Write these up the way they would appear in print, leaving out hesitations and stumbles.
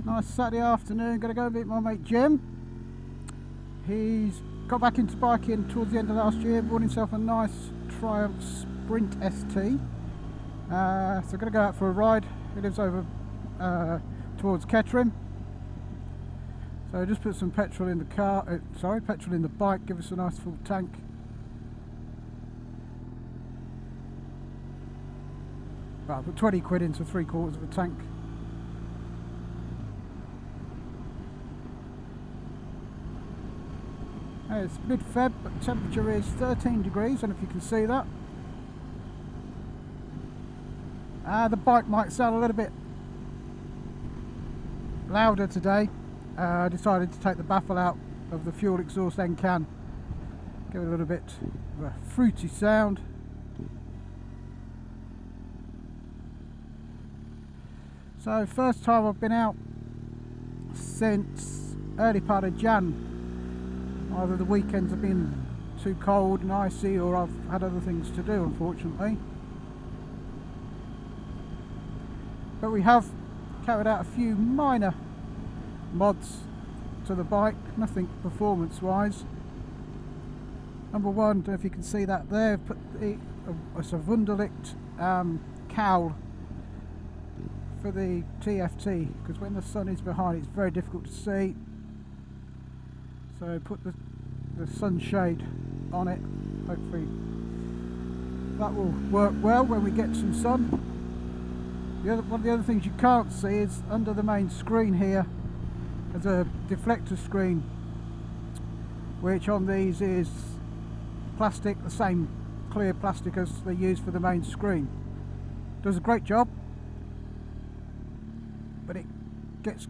Nice Saturday afternoon. Going to go meet my mate Jim. He's got back into biking towards the end of last year, bought himself a nice Triumph Sprint ST. So going to go out for a ride. He lives over towards Kettering. So just put some petrol in the car, petrol in the bike, give us a nice full tank. Well, I put 20 quid into 3/4 of a tank. It's mid-Feb, but the temperature is 13 degrees, I don't know if you can see that. The bike might sound a little bit louder today. I decided to take the baffle out of the fuel exhaust end can, give it a little bit of a fruity sound. So first time I've been out since early part of Jan. Either the weekends have been too cold and icy, or I've had other things to do, unfortunately. But we have carried out a few minor mods to the bike, nothing performance wise. Number one, I don't know if you can see that there, put it's a Wunderlicht cowl for the TFT, because when the sun is behind it's very difficult to see. So put the sunshade on it, hopefully that will work well when we get some sun. One of the other things you can't see is under the main screen here there's a deflector screen, which on these is plastic, the same clear plastic as they use for the main screen. Does a great job, but it gets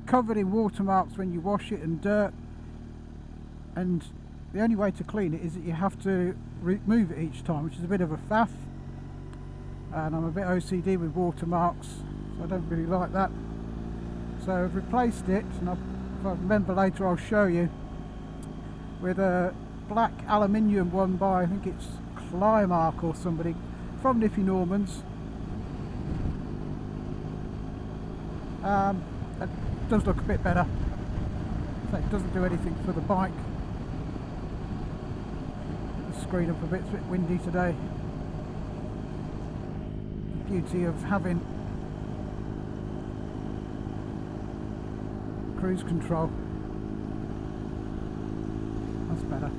covered in watermarks when you wash it and dirt, and the only way to clean it is that you have to remove it each time, which is a bit of a faff, and I'm a bit OCD with watermarks, so I don't really like that. So I've replaced it, and if I remember later I'll show you, with a black aluminium one by, I think it's Climark or somebody from Nippy Normans. It does look a bit better. So it doesn't do anything for the bike. The screen up a bit, it's a bit windy today. The beauty of having cruise control. That's better.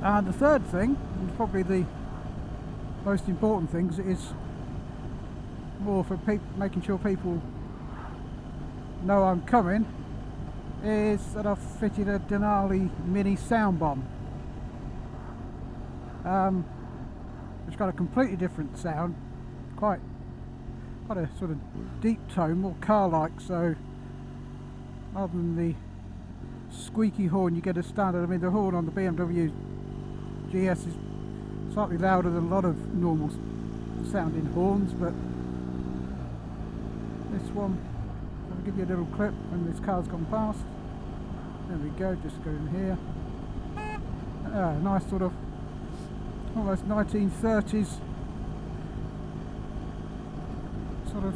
And the third thing, and probably the most important thing, is more for making sure people know I'm coming, is that I've fitted a Denali mini sound bomb, which got a completely different sound, quite a sort of deep tone, more car-like. So rather than the squeaky horn you get a standard, I mean the horn on the BMW GS is slightly louder than a lot of normal sounding horns, but this one, I'll give you a little clip when this car's gone past. There we go, just go in here. Nice sort of almost 1930s sort of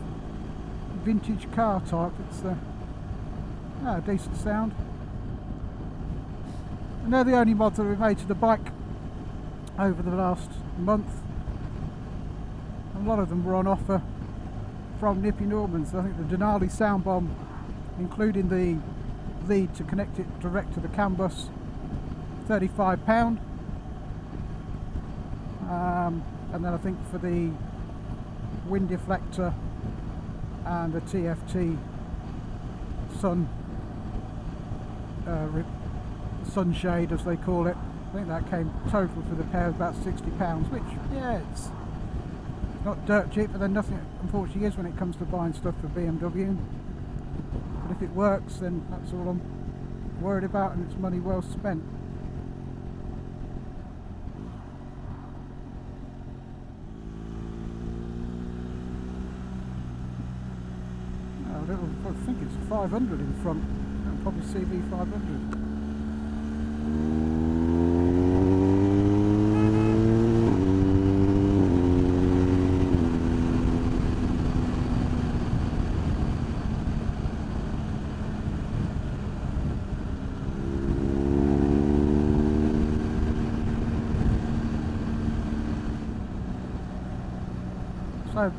vintage car type. It's a decent sound. And they're the only mods that we've made to the bike over the last month. A lot of them were on offer from Nippy Normans. I think the Denali sound bomb, including the lead to connect it direct to the CAN bus, £35. And then I think for the wind deflector and the TFT sunshade, as they call it, I think that came total for the pair of about £60, which, yeah, it's not dirt cheap, but then nothing unfortunately is when it comes to buying stuff for BMW. But if it works, then that's all I'm worried about, and it's money well spent. I think it's 500 in front, probably CV 500. So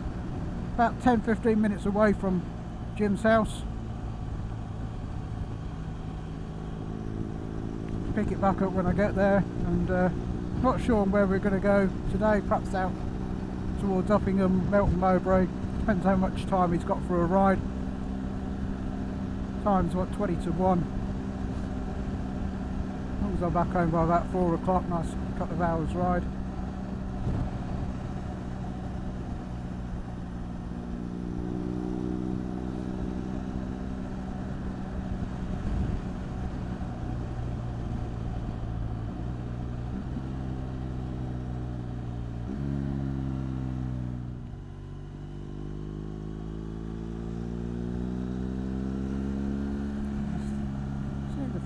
about 10-15 minutes away from Jim's house. Pick it back up when I get there, and not sure where we're going to go today, perhaps out towards Uppingham, Melton Mowbray, depends how much time he's got for a ride. Time's what, 20 to 1. As long as I'm back home by about 4 o'clock, nice couple of hours ride.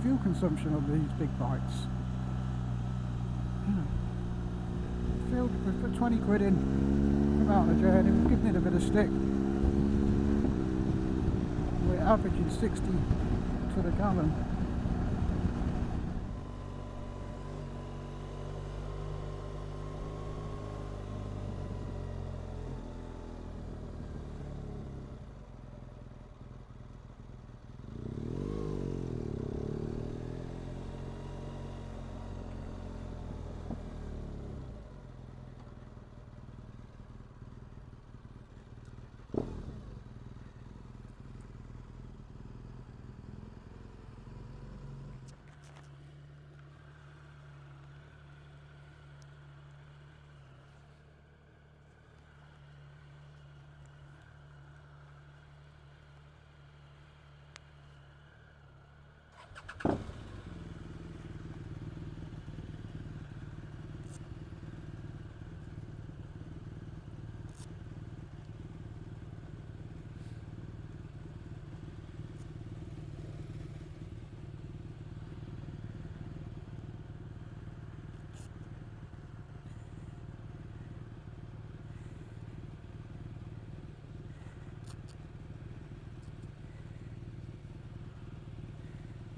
Fuel consumption of these big bikes. Fuel, we put 20 quid in, come out on a journey, we've given it a bit of stick. We're averaging 60 to the gallon.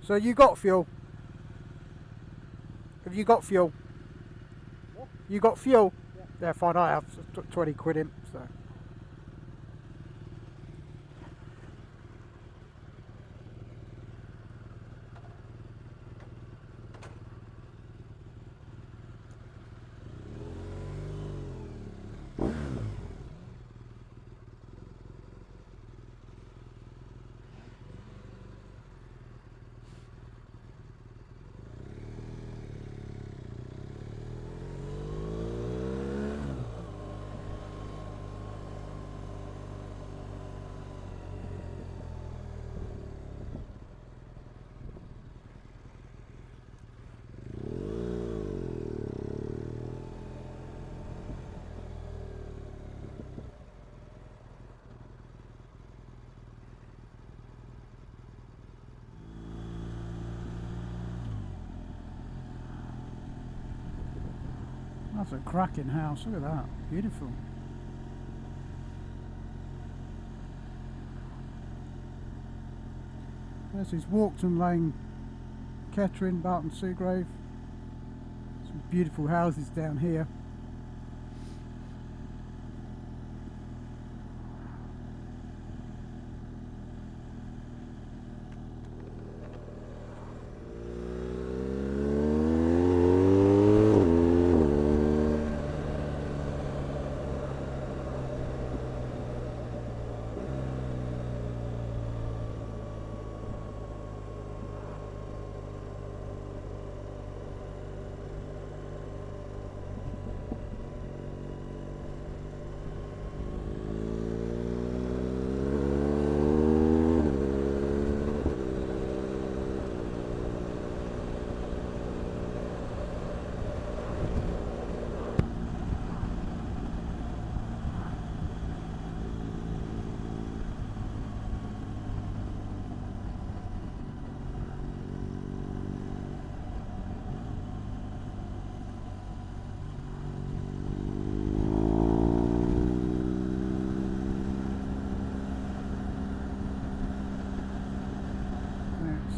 So you got fuel? Have you got fuel? What? You got fuel? Yeah. Yeah, fine, I have. So took 20 quid in, so. That's a cracking house, look at that, beautiful. There's his Walkton Lane, Kettering, Barton Seagrave. Some beautiful houses down here.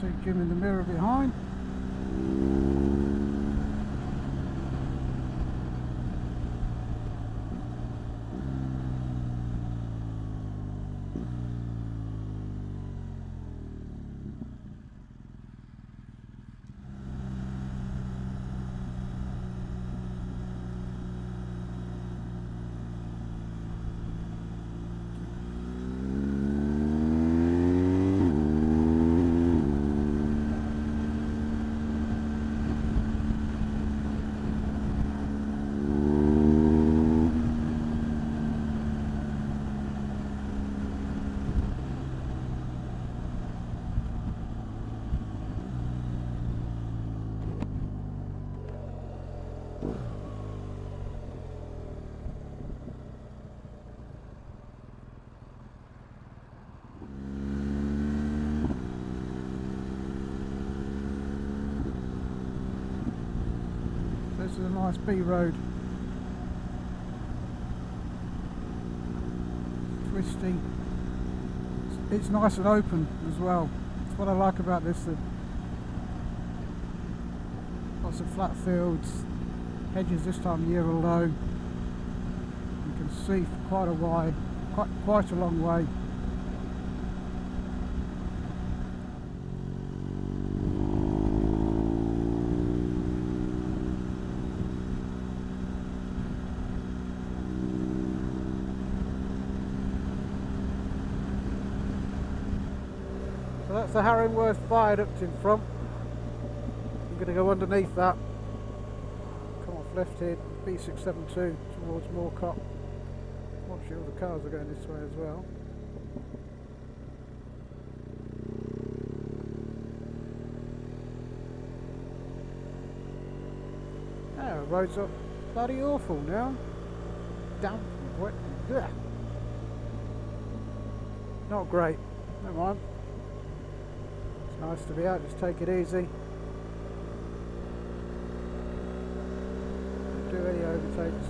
See Jim in the mirror behind. is a nice B road. Twisty. It's nice and open as well. That's what I like about this. Lots of flat fields. Hedges this time of year are low. You can see for quite a while, quite a long way. So that's the Harringworth viaduct in front. I'm going to go underneath that. Come off left here, B672 towards Moorcock. Watching all the cars are going this way as well. Oh, the roads are bloody awful now. Damp and wet. Ugh. Not great. Never mind. It's nice to be out, just take it easy. Don't do any overtakes.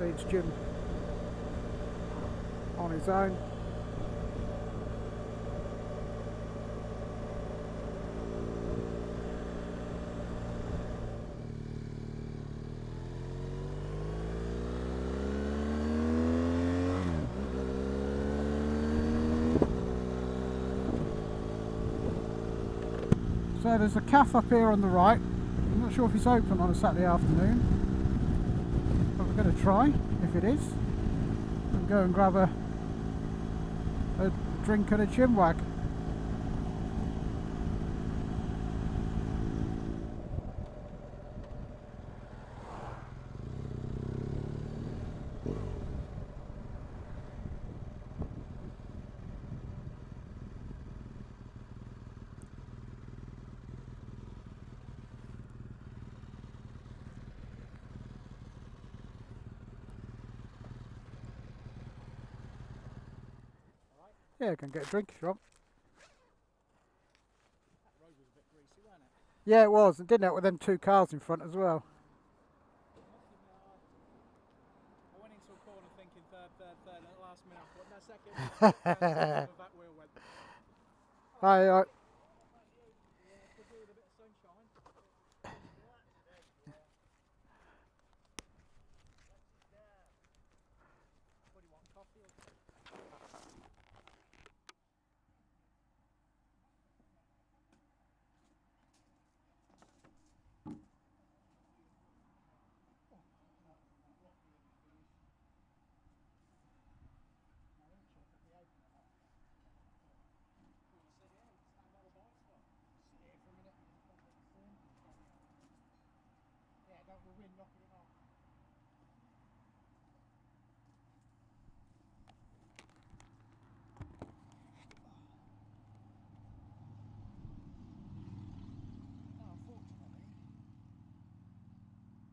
Leads Jim on his own. So there's a cafe up here on the right. I'm not sure if it's open on a Saturday afternoon, but we're going to try if it is and go and grab a drink and a chinwag. Yeah, I can get a drink if you want. That road was a bit greasy, wasn't it? Yeah, it was. And didn't it with them two cars in front as well. I went into a corner thinking third, and at the last minute I thought, no, second. The back wheel went. Hi, Yeah, could do with a bit of sunshine. What do you want, coffee or tea?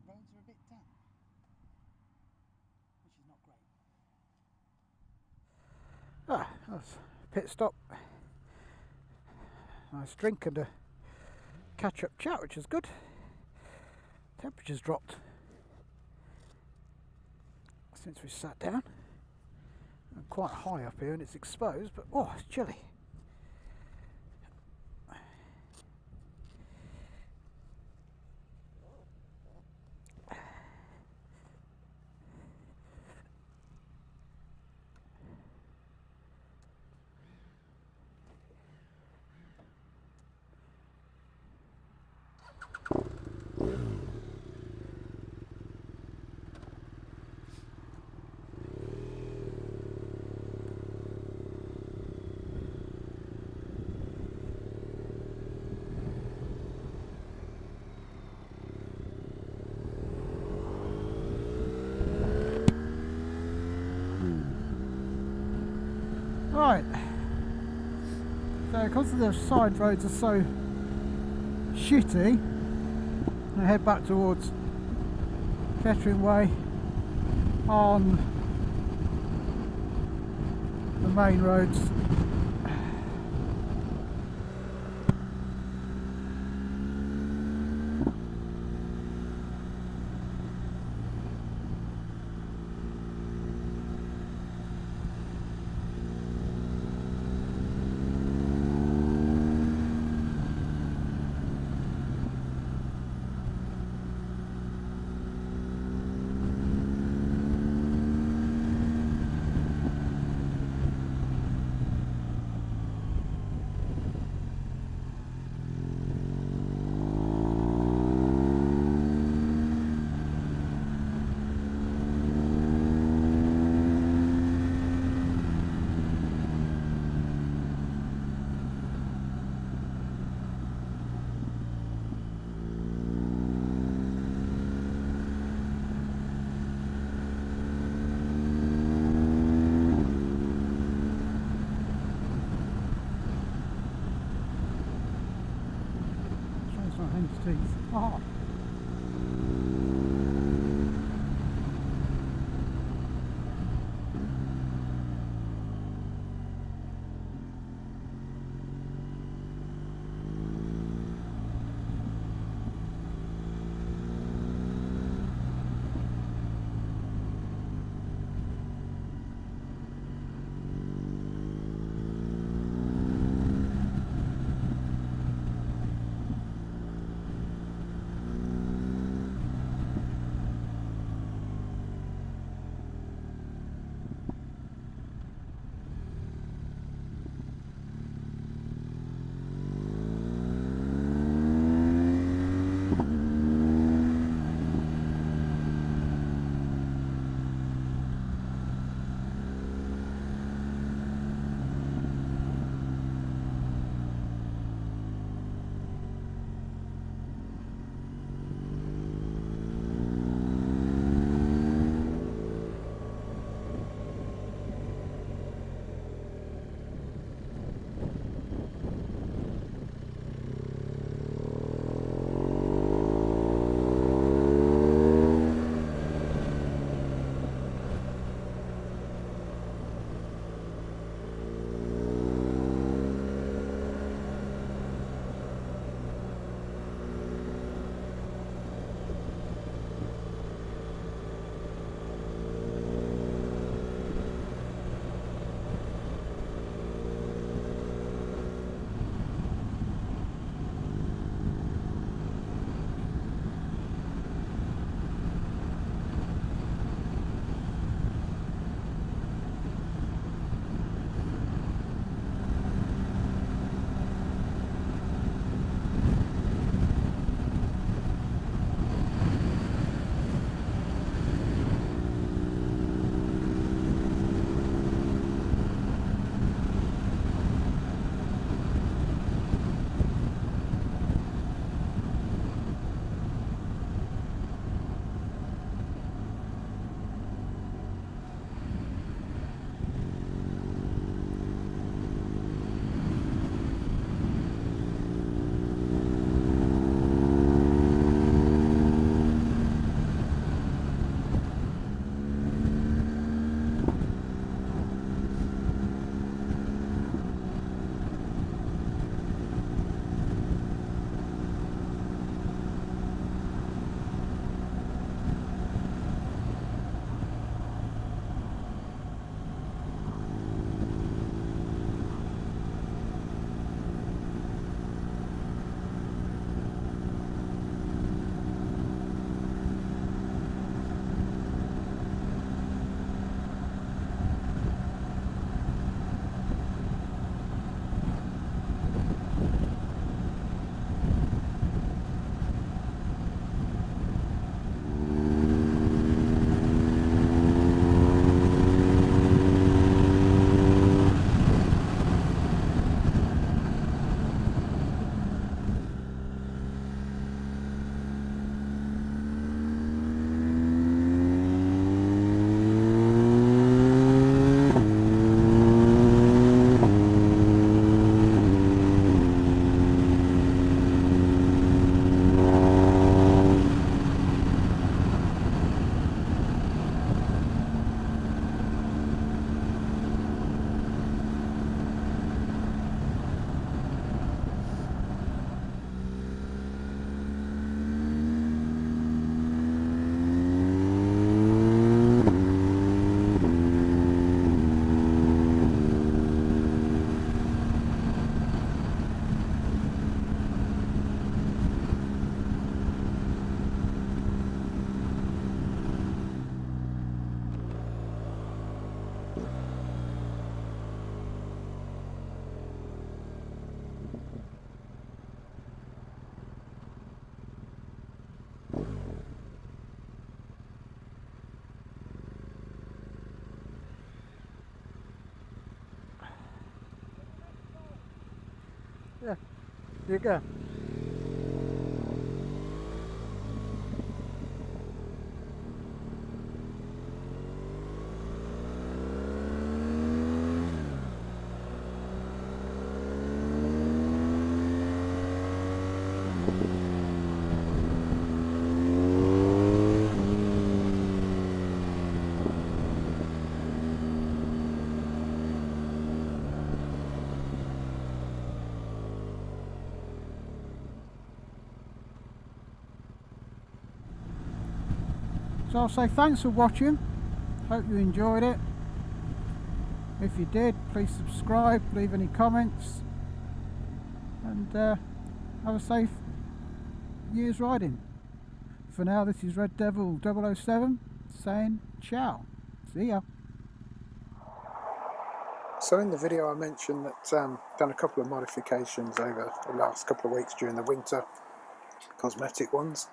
Roads are a bit damp, which is not great. Ah, that's a pit stop. Nice drink and a catch-up chat, which is good. Temperature's dropped since we sat down. I'm quite high up here and it's exposed, but oh, it's chilly. Right, so because the side roads are so shitty, I head back towards Kettering Way on the main roads. You go. So I'll say thanks for watching, hope you enjoyed it. If you did, please subscribe, leave any comments, and have a safe year's riding. For now, this is Red Devil 007 saying ciao. See ya. So in the video I mentioned that done a couple of modifications over the last couple of weeks during the winter, cosmetic ones.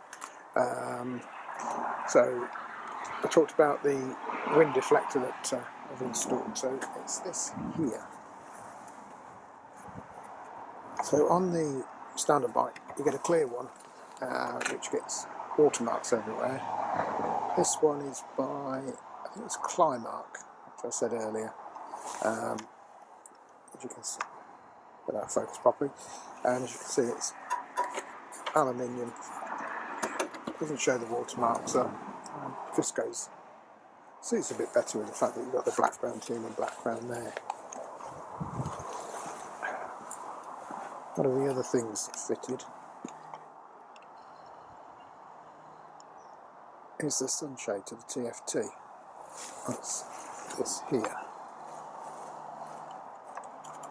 So I talked about the wind deflector that I've installed. So it's this here. So on the standard bike you get a clear one which gets watermarks everywhere. This one is by, I think it's Climark, which I said earlier. As you can see, without focus properly, and as you can see it's aluminium. Doesn't show the watermarks up. Just goes, suits a bit better with the fact that you've got the background here and the background there. One of the other things fitted is the sunshade to the TFT. That's this here.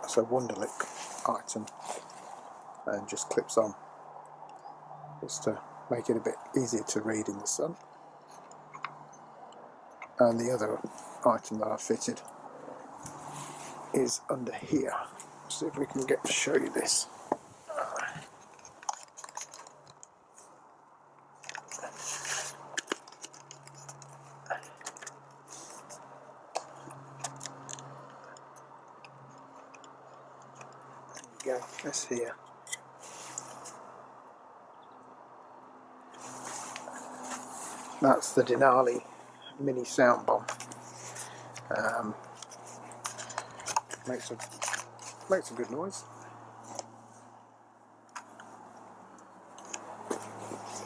It's a Wunderlich item and just clips on, just to make it a bit easier to read in the sun. And the other item that I fitted is under here. See if we can get to show you this. There you go, this here. That's the Denali mini sound bomb. Makes a good noise.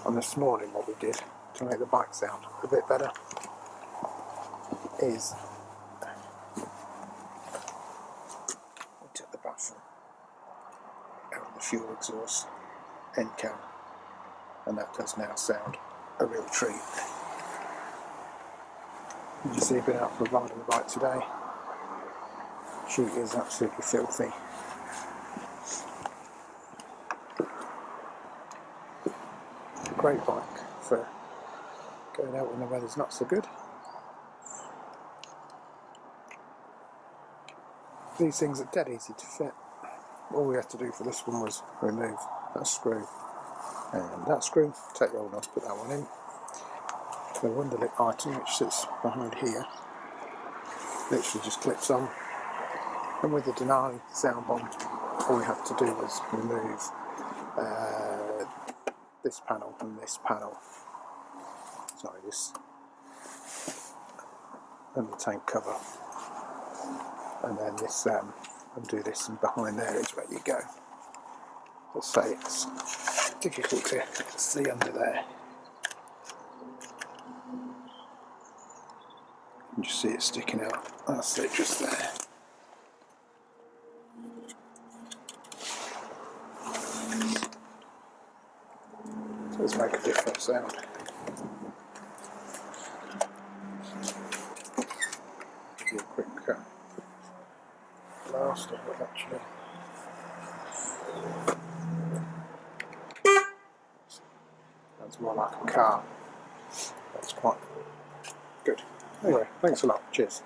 And this morning what we did to make the bike sound a bit better is we took the baffle out of the fuel exhaust end cap, and that does now sound a real treat. As you see, I've been out for a ride on the bike today. She is absolutely filthy. Great bike for going out when the weather's not so good. These things are dead easy to fit. All we had to do for this one was remove that screw and that screw, take the old off, put that one in. The Wunderlich item, which sits behind here, literally just clips on. And with the Denali sound bomb, all we had to do was remove this panel and this panel. Sorry, this and the tank cover, and then this undo this, and behind there is where you go. Let's say it's difficult to see under there. You can just see it sticking out. That's it, just there. So let's make a different sound. Give you a quick blast of it actually. That's more like a car. That's quite good. Anyway, thanks a lot. Cheers.